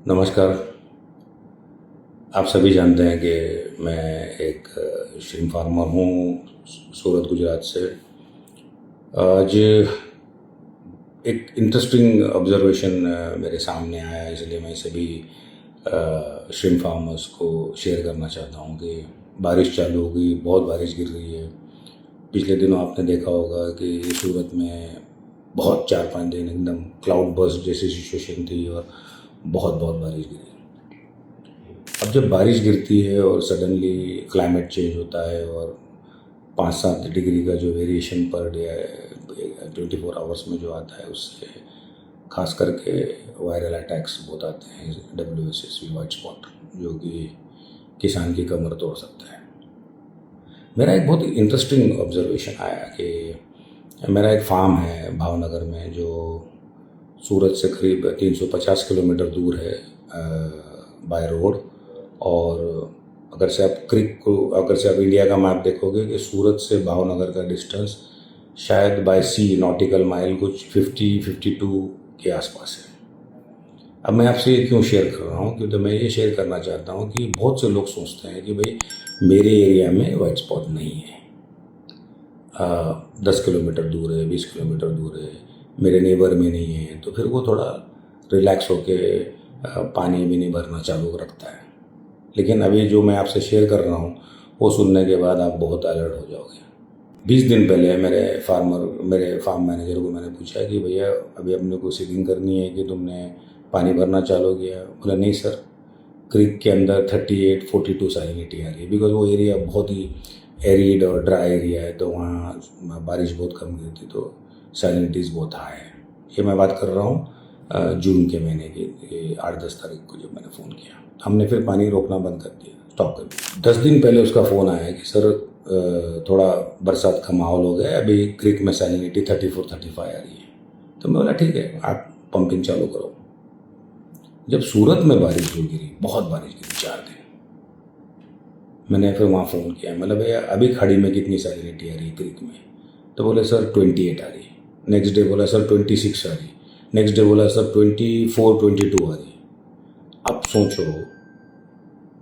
नमस्कार। आप सभी जानते हैं कि मैं एक श्रिम्प फार्मर हूँ सूरत गुजरात से। आज एक इंटरेस्टिंग ऑब्जर्वेशन मेरे सामने आया, इसलिए मैं सभी श्रिम्प फार्मर्स को शेयर करना चाहता हूँ कि बारिश चालू हो गई, बहुत बारिश गिर रही है। पिछले दिनों आपने देखा होगा कि सूरत में बहुत 4-5 दिन एकदम क्लाउड बर्स्ट जैसी सिचुएशन थी और बहुत बहुत बारिश गिरी। अब जब बारिश गिरती है और सडनली क्लाइमेट चेंज होता है और 5-7 डिग्री का जो वेरिएशन पर डे 24 आवर्स में जो आता है, उससे खास करके वायरल अटैक्स बहुत आते हैं, WSSV वाइट स्पॉट, जो कि किसान की कमर तोड़ सकता है। मेरा एक बहुत इंटरेस्टिंग ऑब्जर्वेशन आया कि मेरा एक फार्म है भावनगर में, जो सूरत से करीब 350 किलोमीटर दूर है बाय रोड। और अगर से आप इंडिया का मैप देखोगे कि सूरत से भावनगर का डिस्टेंस शायद बाय सी नॉटिकल माइल कुछ 50-52 के आसपास है। अब मैं आपसे ये क्यों शेयर कर रहा हूँ, क्योंकि मैं ये शेयर करना चाहता हूँ कि बहुत से लोग सोचते हैं कि भाई मेरे एरिया में वाइट स्पॉट नहीं है, 10 किलोमीटर दूर है, 20 किलोमीटर दूर है, मेरे नेबर में नहीं है, तो फिर वो थोड़ा रिलैक्स होके पानी भी नहीं भरना चालू रखता है। लेकिन अभी जो मैं आपसे शेयर कर रहा हूँ वो सुनने के बाद आप बहुत अलर्ट हो जाओगे। 20 दिन पहले मेरे फार्म मैनेजर को मैंने पूछा कि भैया अभी अपने को सीडिंग करनी है कि तुमने पानी भरना चालू किया? बोला नहीं सर, क्रीक के अंदर 38-42 सैलिनिटी आ रही है, बिकॉज वो एरिया बहुत ही एरिड और ड्राई एरिया है, तो वहाँ बारिश बहुत कम गिरती, तो सैलिनिटीज़ बहुत हाई है। ये मैं बात कर रहा हूँ जून के महीने की 8-10 तारीख को जब मैंने फ़ोन किया। हमने फिर पानी रोकना बंद कर दिया, स्टॉप कर दिया। 10 दिन पहले उसका फ़ोन आया कि सर थोड़ा बरसात का माहौल हो गया, अभी क्रीक में सैलिनिटी 34-35 आ रही है। तो मैं बोला ठीक है, आप पंपिंग चालू करो। जब सूरत में बारिश जो गिरी, बहुत बारिश गिरी 4 दिन, मैंने फिर वहाँ फ़ोन किया, मतलब भैया अभी खाड़ी में कितनी सैलिनिटी आ रही है क्रीक में? तो बोले सर 28 आ रही। नेक्स्ट डे बोला सर 26 आ रही। नेक्स्ट डे बोला सर 24-22 आ रही। अब सोचो,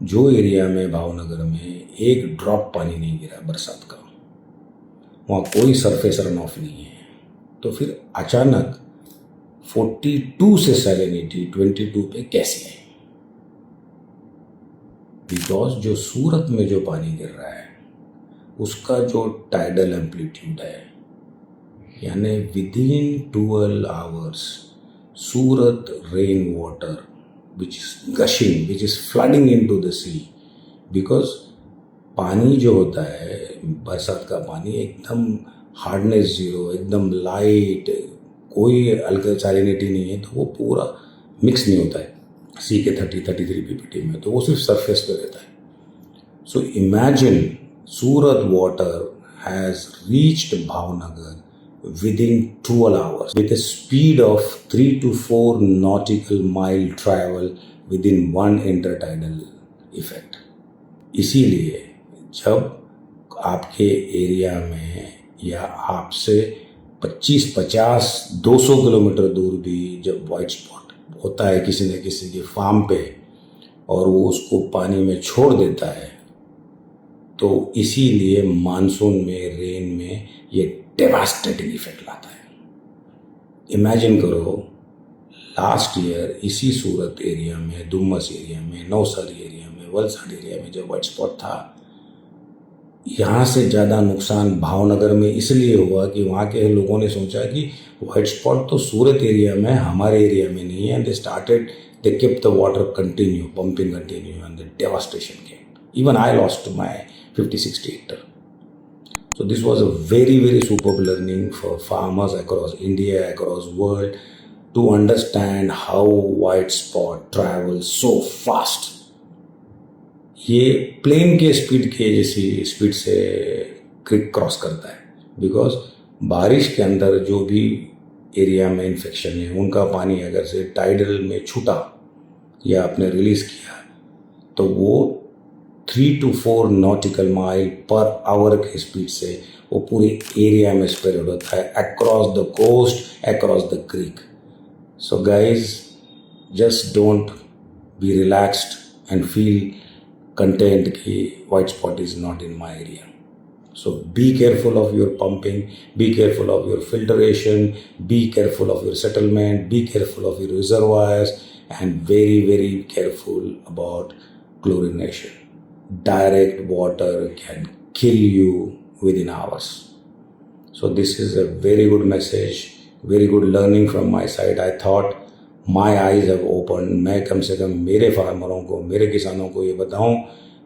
जो एरिया में भावनगर में एक ड्रॉप पानी नहीं गिरा बरसात का, वहाँ कोई सरफेस रन ऑफ नहीं है, तो फिर अचानक 42 से सैलिनिटी 22 पे कैसे है? बिकॉज जो सूरत में जो पानी गिर रहा है उसका जो टाइडल एम्पलीट्यूड है, यानी within 12 hours Surat rain water which is gushing, which is flooding into the sea, because पानी जो होता है बरसात का पानी एकदम हार्डनेस जीरो, एकदम लाइट, कोई अल्कल सैलिनिटी नहीं है, तो वो पूरा मिक्स नहीं होता है सी के 30-33 ppt में, तो वो सिर्फ सरफेस पे रहता है। So imagine Surat water has reached Bhavnagar within 12 hours with a speed of 3 to 4 nautical mile travel within one intertidal effect। इसीलिए जब आपके एरिया में या आपसे 25-50-200 किलोमीटर दूर भी जब वाइट स्पॉट होता है किसी न किसी के फार्म पे और वो उसको पानी में छोड़ देता है, तो इसीलिए मानसून में, रेन में ये डेवास्टेटिंग इफेक्ट लाता है। इमेजिन करो, लास्ट ईयर इसी सूरत एरिया में, डुमस एरिया में, नवसारी एरिया में, वलसाड एरिया में जब वाइट स्पॉट था, यहाँ से ज़्यादा नुकसान भावनगर में इसलिए हुआ कि वहाँ के लोगों ने सोचा कि वाइट स्पॉट तो सूरत एरिया में, हमारे एरिया में नहीं है, दे kept the water continue, pumping continue, and the devastation came. Even I lost my 50-60 hectare. So this was a very, very superb learning for farmers across India, across world, to understand how white spot travels so fast. ये plane के speed के जैसी speed से क्रिक cross करता है, because बारिश के अंदर जो भी एरिया में इन्फेक्शन है उनका पानी अगर से टाइडल में छूटा या आपने रिलीज किया, तो वो 3 to 4 nautical mile per hour की स्पीड से वो पूरे एरिया में स्प्रेड होता है, across the coast, across the creek. So guys, just don't be relaxed and feel content कि white spot is not in my area. So be careful of your pumping, be careful of your filtration, be careful of your settlement, be careful of your reservoirs, and very, very careful about chlorination. Direct water can kill you within hours. So this is a very good message, very good learning from my side. I thought my eyes have opened. मैं कम से कम मेरे फार्मरों को, मेरे किसानों को ये बताऊं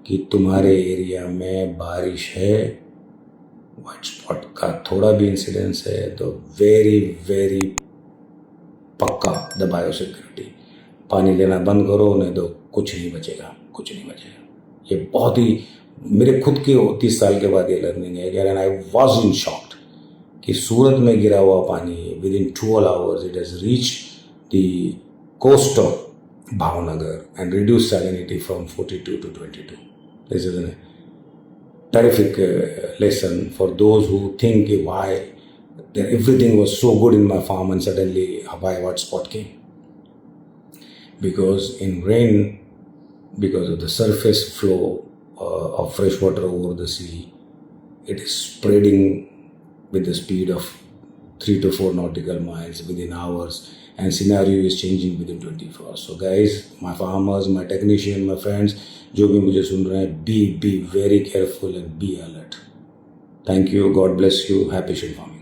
कि तुम्हारे एरिया में बारिश है, वाइट स्पॉट का थोड़ा भी इंसिडेंस है तो वेरी वेरी पक्का द बायोसिक्योरिटी, पानी लेना बंद करो, नहीं तो कुछ नहीं बचेगा, कुछ नहीं बचेगा। ये बहुत ही मेरे खुद के 30 साल के बाद ये लर्निंग है यार, and I was in shocked कि सूरत में गिरा हुआ पानी within 12 hours it has reached the coast of Bhavnagar and reduce salinity from 42 to 22. This is an terrific lesson for those who think why that everything was so good in my farm and suddenly why white spot came. Because in rain, because of the surface flow of fresh water over the sea, it is spreading with the speed of 3 to 4 nautical miles within hours, and scenario is changing within 24 hours. So guys, my farmers, my technician, my friends, जो भी मुझे सुन रहे हैं, be very careful and be alert. Thank you. God bless you. Happy sheep farming.